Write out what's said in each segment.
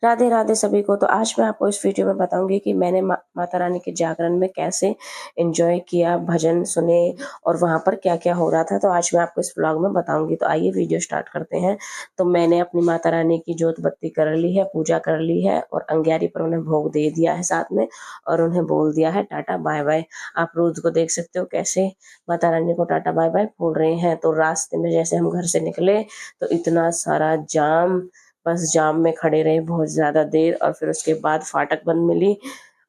राधे राधे सभी को। तो आज मैं आपको इस वीडियो में बताऊंगी कि मैंने माता रानी के जागरण में कैसे एंजॉय किया, भजन सुने और वहां पर क्या क्या हो रहा था। तो आज मैं आपको इस व्लॉग में बताऊंगी। तो आइए वीडियो स्टार्ट करते हैं। तो मैंने अपनी माता रानी की जोत बत्ती कर ली है, पूजा कर ली है और अंग्यारी पर उन्हें भोग दे दिया है साथ में, और उन्हें बोल दिया है टाटा बाय बाय। आप रोज को देख सकते हो कैसे माता रानी को टाटा बाय बाय बोल रहे हैं। तो रास्ते में जैसे हम घर से निकले तो इतना सारा जाम, बस जाम में खड़े रहे बहुत ज़्यादा देर, और फिर उसके बाद फाटक बंद मिली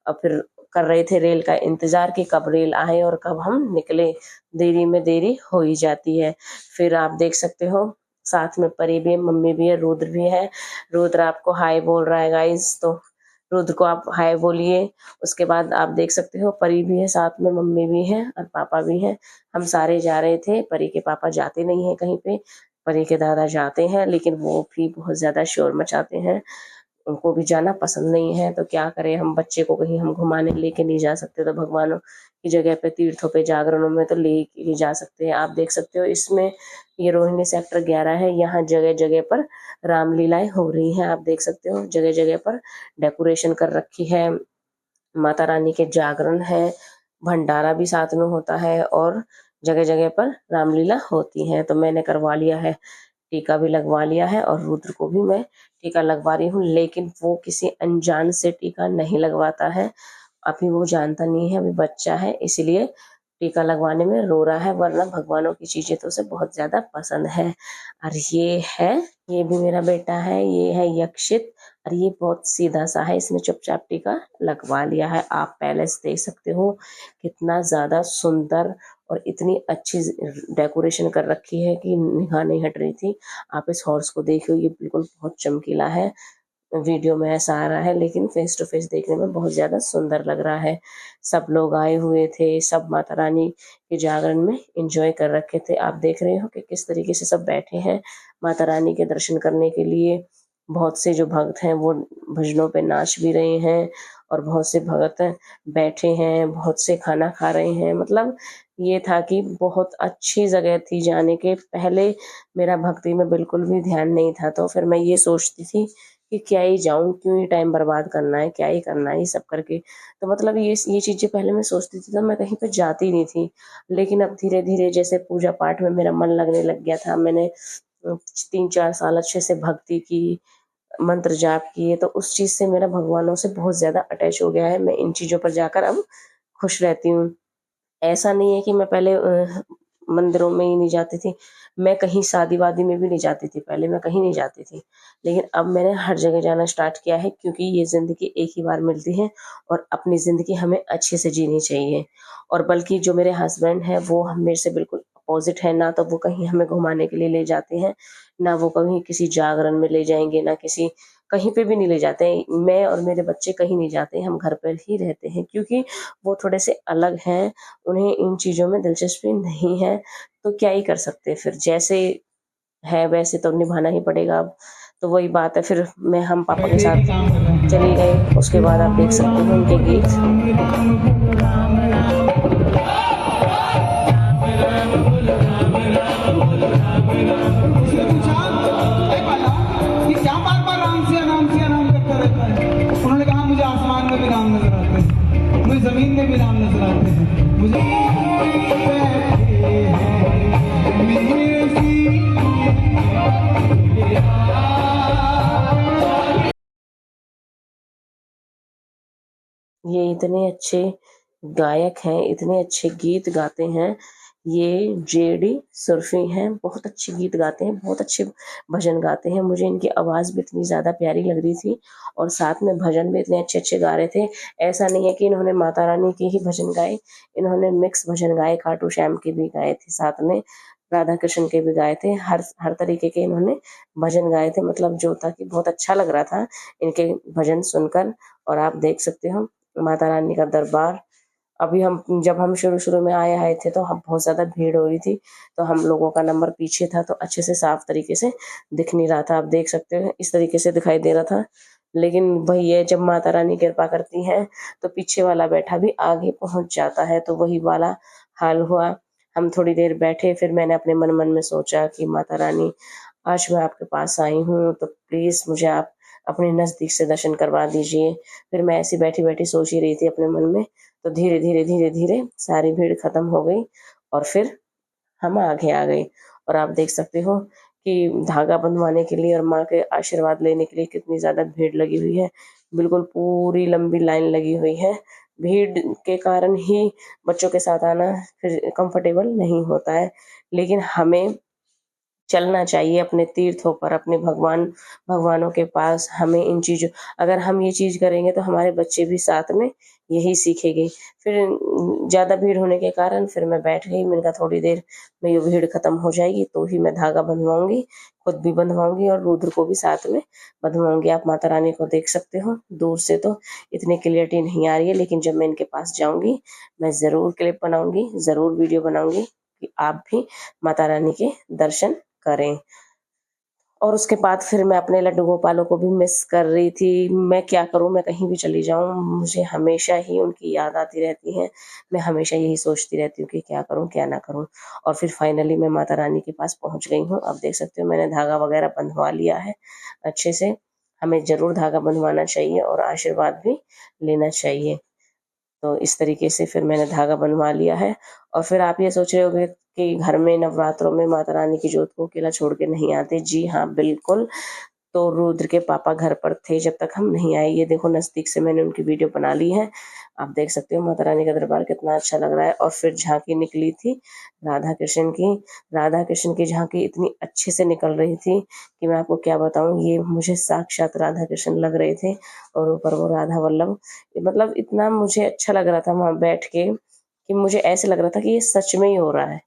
और फिर कर रहे थे रेल का इंतज़ार कि कब रेल आए और कब हम निकले। देरी में देरी हो ही जाती है। फिर आप देख सकते हो साथ में परी भी है, मम्मी भी है, रुद्र भी है। रुद्र आपको हाय बोल रहा है गाइस, तो रुद्र को आप हाय बोलिए। उसके बाद आप देख सकते हो परी भी है साथ में, मम्मी भी है और पापा भी है। हम सारे जा रहे थे। परी के पापा जाते नहीं है कहीं पे, परी के दादा जाते हैं, लेकिन वो भी बहुत ज़्यादा शोर मचाते हैं, उनको भी जाना पसंद नहीं है। तो क्या करें, हम बच्चे को कहीं हम घुमाने लेके नहीं जा सकते, तो भगवानों की जगह पे, तीर्थों पे, जागरणों में तो ले ही जा सकते हैं। आप देख सकते हो इसमें ये रोहिणी सेक्टर 11 है। यहाँ जगह जगह पर रामलीलाएं हो रही हैं। आप देख सकते हो जगह जगह पर डेकोरेशन कर रखी है, माता रानी के जागरण है, भंडारा भी साथ में होता है और जगह जगह पर रामलीला होती है। तो मैंने करवा लिया है, टीका भी लगवा लिया है और रुद्र को भी मैं टीका लगवा रही हूँ, लेकिन वो किसी अनजान से टीका नहीं लगवाता है। अभी वो जानता नहीं है, अभी बच्चा है, इसलिए टीका लगवाने में रो रहा है, वरना भगवानों की चीजें तो उसे बहुत ज्यादा पसंद है। और ये भी मेरा बेटा है, ये है यक्षित, और ये बहुत सीधा सा है, इसने चुपचाप टीका लगवा लिया है। आप पैलेस देख सकते हो कितना ज्यादा सुंदर और इतनी अच्छी डेकोरेशन कर रखी है कि निगाह नहीं हट रही थी। आप इस हॉर्स को देखो, ये बिल्कुल बहुत चमकीला है। वीडियो में ऐसा आ रहा है, लेकिन फेस टू फेस देखने में बहुत ज्यादा सुंदर लग रहा है। सब लोग आए हुए थे, सब माता रानी के जागरण में एंजॉय कर रखे थे। आप देख रहे हो कि किस तरीके से सब बैठे हैं माता रानी के दर्शन करने के लिए। बहुत से जो भक्त हैं वो भजनों पे नाच भी रहे हैं, और बहुत से भक्त बैठे हैं, बहुत से खाना खा रहे हैं। मतलब ये था कि बहुत अच्छी जगह थी जाने के। पहले मेरा भक्ति में बिल्कुल भी ध्यान नहीं था, तो फिर मैं ये सोचती थी कि क्या ही जाऊं, क्यों ही टाइम बर्बाद करना है, क्या ही करना है ये सब करके। तो मतलब ये चीजें पहले मैं सोचती थी तो मैं कहीं पे जाती नहीं थी। लेकिन अब धीरे धीरे जैसे पूजा पाठ में मेरा मन लगने लग गया था, मैंने 3-4 साल अच्छे से भक्ति की, मंत्र जाप किए, तो उस चीज से मेरा भगवानों से बहुत ज्यादा अटैच हो गया है। मैं इन चीजों पर जाकर अब खुश रहती हूँ। ऐसा नहीं है कि मैं पहले मंदिरों में ही नहीं जाती थी, मैं कहीं शादी-वादी में भी नहीं जाती थी, पहले मैं कहीं नहीं जाती थी। लेकिन अब मैंने हर जगह जाना स्टार्ट किया है, क्योंकि ये ज़िंदगी एक ही बार मिलती है और अपनी ज़िंदगी हमें अच्छे से जीनी चाहिए। और बल्कि जो मेरे हस्बैंड हैं वो हम मेरे से बिल्कुल अपोज़िट हैं, ना तो वो कहीं हमें घुमाने के लिए ले जाते हैं, ना वो कहीं किसी जागरण में ले जाएँगे, ना किसी कहीं पे भी नहीं ले जाते हैं। मैं और मेरे बच्चे कहीं नहीं जाते हैं, हम घर पर ही रहते हैं, क्योंकि वो थोड़े से अलग हैं, उन्हें इन चीज़ों में दिलचस्पी नहीं है। तो क्या ही कर सकते हैं, फिर जैसे है वैसे तो निभाना ही पड़ेगा अब। तो वही बात है, फिर हम पापा के साथ चली गई। उसके बाद आप देख सकते हो उनके गीत। कि क्या बार बार राम सिया नाम करता रहता है। उन्होंने कहा मुझे आसमान में भी नाम नजर आते हैं, मुझे जमीन में भी नाम नजर आते हैं, मुझे ये इतने अच्छे गायक हैं, इतने अच्छे गीत गाते हैं। ये जेडी सुरफी हैं, बहुत अच्छे गीत गाते हैं, बहुत अच्छे भजन गाते हैं। मुझे इनकी आवाज़ भी इतनी ज़्यादा प्यारी लग रही थी, और साथ में भजन भी इतने अच्छे-अच्छे गा रहे थे। ऐसा नहीं है कि इन्होंने माता रानी के ही भजन गाए, इन्होंने मिक्स भजन गाए, खाटू श्याम के भी गाए थे, साथ में राधा कृष्ण के भी गाए थे। हर हर तरीके के इन्होंने भजन गाए थे, मतलब जो था कि बहुत अच्छा लग रहा था इनके भजन सुनकर। और आप देख सकते हो माता रानी का दरबार। अभी जब हम शुरू-शुरू में आए थे तो हम बहुत ज़्यादा भीड़ हो रही थी, तो हम लोगों का नंबर पीछे था, तो अच्छे से साफ तरीके से दिख नहीं रहा था। आप देख सकते हो इस तरीके से दिखाई दे रहा था। लेकिन वही है, जब माता रानी कृपा करती हैं तो पीछे वाला बैठा भी आगे पहुँच जाता है, तो वही वाला हाल हुआ। हम थोड़ी देर बैठे, फिर मैंने अपने मन-मन में सोचा कि माता रानी, आज मैं आपके पास आई हूँ, तो प्लीज़ मुझे आप अपने नज़दीक से दर्शन करवा दीजिए। फिर मैं ऐसी बैठी बैठी सोच ही रही थी अपने मन में, तो धीरे धीरे धीरे धीरे सारी भीड़ खत्म हो गई और फिर हम आगे आ गए। और आप देख सकते हो कि धागा बंधवाने के लिए और माँ के आशीर्वाद लेने के लिए कितनी ज़्यादा भीड़ लगी हुई है। बिल्कुल पूरी लंबी लाइन लगी हुई है। भीड़ के कारण ही बच्चों के साथ आना फिर कंफर्टेबल नहीं होता है, लेकिन हमें चलना चाहिए अपने तीर्थों पर, अपने भगवानों के पास। हमें इन चीज़ों अगर हम ये चीज़ करेंगे तो हमारे बच्चे भी साथ में यही सीखेंगे। फिर ज़्यादा भीड़ होने के कारण फिर मैं बैठ गई। मैंने कहा थोड़ी देर में ये भीड़ खत्म हो जाएगी तो ही मैं धागा बंधवाऊंगी, खुद भी बंधवाऊंगी और रुद्र को भी साथ में बंधवाऊंगी। आप माता रानी को देख सकते हो, दूर से तो इतनी क्लियरिटी नहीं आ रही है, लेकिन जब मैं इनके पास जाऊंगी मैं ज़रूर क्लिप बनाऊंगी, ज़रूर वीडियो बनाऊंगी कि आप भी माता रानी के दर्शन करें। और उसके बाद फिर मैं अपने लड्डू गोपालों को भी मिस कर रही थी। मैं क्या करूँ, मैं कहीं भी चली जाऊँ मुझे हमेशा ही उनकी याद आती रहती है। मैं हमेशा यही सोचती रहती हूँ कि क्या करूँ क्या ना करूँ। और फिर फाइनली मैं माता रानी के पास पहुँच गई हूँ। अब देख सकते हो मैंने धागा वगैरह बंधवा लिया है अच्छे से। हमें ज़रूर धागा बंधवाना चाहिए और आशीर्वाद भी लेना चाहिए। तो इस तरीके से फिर मैंने धागा बनवा लिया है। और फिर आप ये सोच रहे होंगे कि घर में नवरात्रों में माता रानी की जोत को अकेला छोड़ के नहीं आते। जी हाँ, बिल्कुल। तो रुद्र के पापा घर पर थे जब तक हम नहीं आए। ये देखो नज़दीक से मैंने उनकी वीडियो बना ली है। आप देख सकते हो माता रानी का दरबार कितना अच्छा लग रहा है। और फिर झांकी निकली थी राधा कृष्ण की। राधा कृष्ण की झांकी इतनी अच्छे से निकल रही थी कि मैं आपको क्या बताऊं, ये मुझे साक्षात राधा कृष्ण लग रहे थे। और ऊपर वो राधा वल्लभ, मतलब इतना मुझे अच्छा लग रहा था वहां बैठ के कि मुझे ऐसे लग रहा था कि ये सच में ही हो रहा है,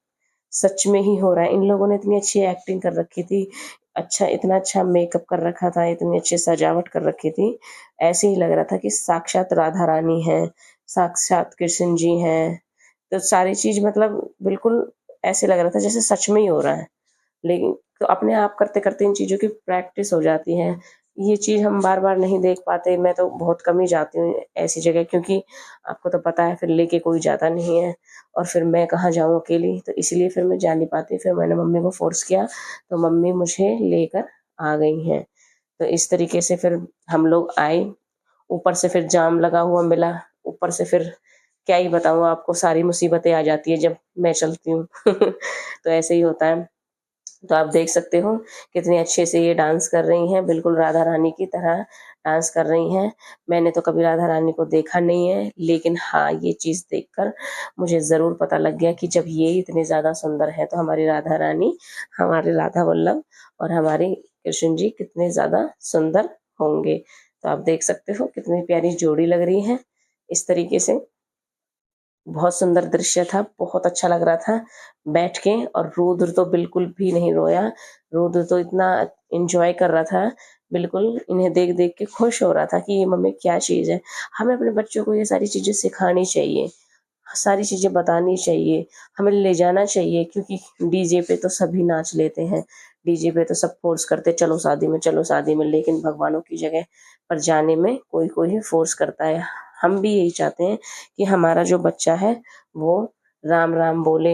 सच में ही हो रहा है। इन लोगों ने इतनी अच्छी एक्टिंग कर रखी थी, अच्छा इतना अच्छा मेकअप कर रखा था, इतनी अच्छी सजावट कर रखी थी। ऐसे ही लग रहा था कि साक्षात राधा रानी है, साक्षात कृष्ण जी हैं। तो सारी चीज मतलब बिल्कुल ऐसे लग रहा था जैसे सच में ही हो रहा है। लेकिन तो अपने आप करते करते इन चीज़ों की प्रैक्टिस हो जाती है। ये चीज़ हम बार बार नहीं देख पाते। मैं तो बहुत कम ही जाती हूँ ऐसी जगह, क्योंकि आपको तो पता है फिर लेके कोई जाता नहीं है और फिर मैं कहाँ जाऊँ अकेली, तो इसलिए फिर मैं जा नहीं पाती। फिर मैंने मम्मी को फोर्स किया तो मम्मी मुझे लेकर आ गई हैं। तो इस तरीके से फिर हम लोग आए। ऊपर से फिर जाम लगा हुआ मिला। ऊपर से फिर क्या ही बताऊँ आपको, सारी मुसीबतें आ जाती है जब मैं चलती हूँ। तो ऐसे ही होता है। तो आप देख सकते हो कितने अच्छे से ये डांस कर रही हैं, बिल्कुल राधा रानी की तरह डांस कर रही हैं। मैंने तो कभी राधा रानी को देखा नहीं है, लेकिन हाँ ये चीज़ देखकर मुझे ज़रूर पता लग गया कि जब ये इतने ज़्यादा सुंदर है तो हमारी राधा रानी, हमारे राधा वल्लभ और हमारे कृष्ण जी कितने ज़्यादा सुंदर होंगे। तो आप देख सकते हो कितनी प्यारी जोड़ी लग रही है। इस तरीके से बहुत सुंदर दृश्य था, बहुत अच्छा लग रहा था बैठ के। और रुद्र तो बिल्कुल भी नहीं रोया। रुद्र तो इतना एंजॉय कर रहा था, बिल्कुल इन्हें देख देख के खुश हो रहा था कि ये मम्मी क्या चीज़ है। हमें अपने बच्चों को ये सारी चीज़ें सिखानी चाहिए, सारी चीज़ें बतानी चाहिए, हमें ले जाना चाहिए। क्योंकि डीजे पे तो सभी नाच लेते हैं, डीजे पे तो सब फोर्स करते चलो शादी में, चलो शादी में, लेकिन भगवानों की जगह पर जाने में कोई कोई ही फोर्स करता है। हम भी यही चाहते हैं कि हमारा जो बच्चा है वो राम राम बोले,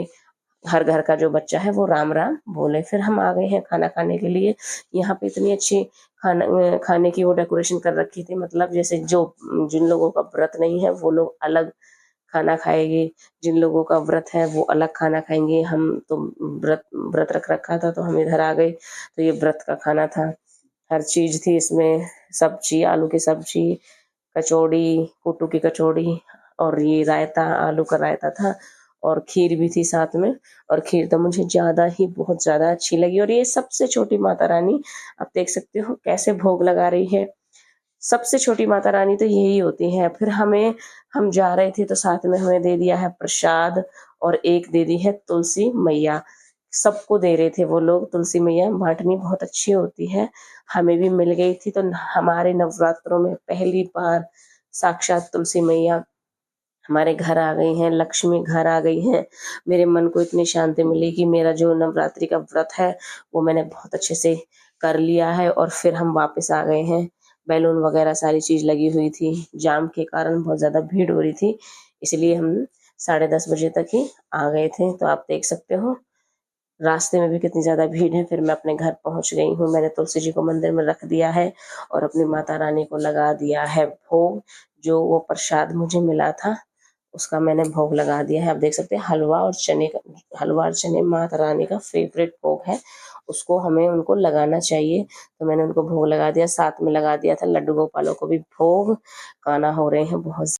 हर घर का जो बच्चा है वो राम राम बोले। फिर हम आ गए हैं खाना खाने के लिए। यहाँ पे इतनी अच्छी खाने की वो डेकोरेशन कर रखी थी, मतलब जैसे जो जिन लोगों का व्रत नहीं है वो लोग अलग खाना खाएंगे, जिन लोगों का व्रत है वो अलग खाना खाएंगे। हम तो व्रत व्रत रख रखा था तो हम इधर आ गए, तो ये व्रत का खाना था। हर चीज थी इसमें, सब्जी, आलू की सब्जी, कचौड़ी, कुट्टू की कचौड़ी, और ये रायता, आलू का रायता था, और खीर भी थी साथ में। और खीर तो मुझे ज्यादा ही बहुत ज्यादा अच्छी लगी। और ये सबसे छोटी माता रानी, आप देख सकते हो कैसे भोग लगा रही है। सबसे छोटी माता रानी तो यही होती है। फिर हम जा रहे थे तो साथ में हमें दे दिया है प्रसाद, और एक दे दी है तुलसी मैया। सबको दे रहे थे वो लोग। तुलसी मैया बांटनी बहुत अच्छी होती है, हमें भी मिल गई थी। तो हमारे नवरात्रों में पहली बार साक्षात तुलसी मैया हमारे घर आ गई हैं, लक्ष्मी घर आ गई हैं। मेरे मन को इतनी शांति मिली कि मेरा जो नवरात्रि का व्रत है वो मैंने बहुत अच्छे से कर लिया है। और फिर हम वापस आ गए हैं। बैलून वगैरह सारी चीज लगी हुई थी, जाम के कारण बहुत ज्यादा भीड़ हो रही थी, इसलिए हम 10:30 बजे तक ही आ गए थे। तो आप देख सकते हो रास्ते में भी कितनी ज़्यादा भीड़ है। फिर मैं अपने घर पहुंच गई हूँ। मैंने तुलसी जी को मंदिर में रख दिया है और अपनी माता रानी को लगा दिया है भोग। जो वो प्रसाद मुझे मिला था उसका मैंने भोग लगा दिया है। आप देख सकते हैं हलवा और चने माता रानी का फेवरेट भोग है, उसको हमें उनको लगाना चाहिए। तो मैंने उनको भोग लगा दिया, साथ में लगा दिया था लड्डू गोपालों को भी भोग। गाना हो रहे हैं बहुत